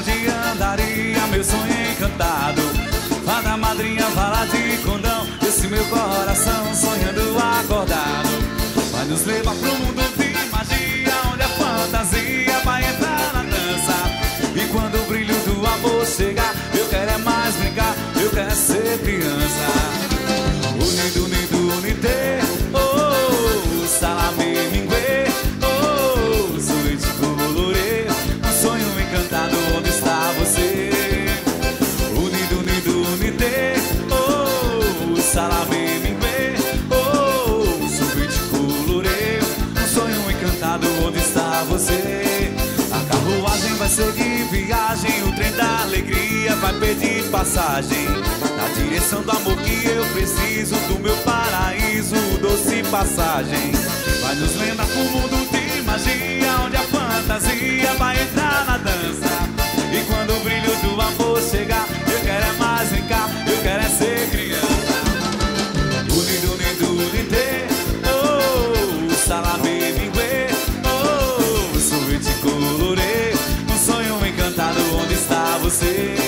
onde andaria meu sonho encantado. Fada madrinha fala de condão, esse meu coração sonhando acordado. Vai nos levar pro mundo de magia, onde a fantasia vai entrar na dança. E quando o brilho do amor chegar, eu quero é mais brincar, eu quero é ser criança. Unido, unido, unité, oh, salame, minguê, oh, sorvete colorê, um sonho encantado, onde está você? Unido, unido, unité, oh, salame, minguê, oh, sorvete colorê, um sonho encantado, onde está você? A carruagem vai seguir viagem, o trem da alegria vai pedir passagem, na direção do amor que eu preciso, do meu paraíso, doce passagem. Vai nos lembrar pro mundo de magia, onde a fantasia vai entrar na dança. E quando o brilho do amor chegar, eu quero é mais brincar, eu quero é ser criança. Unido, unido, unité, oh, salame, minguê, oh, sorvete colorê, um sonho encantado, onde está você?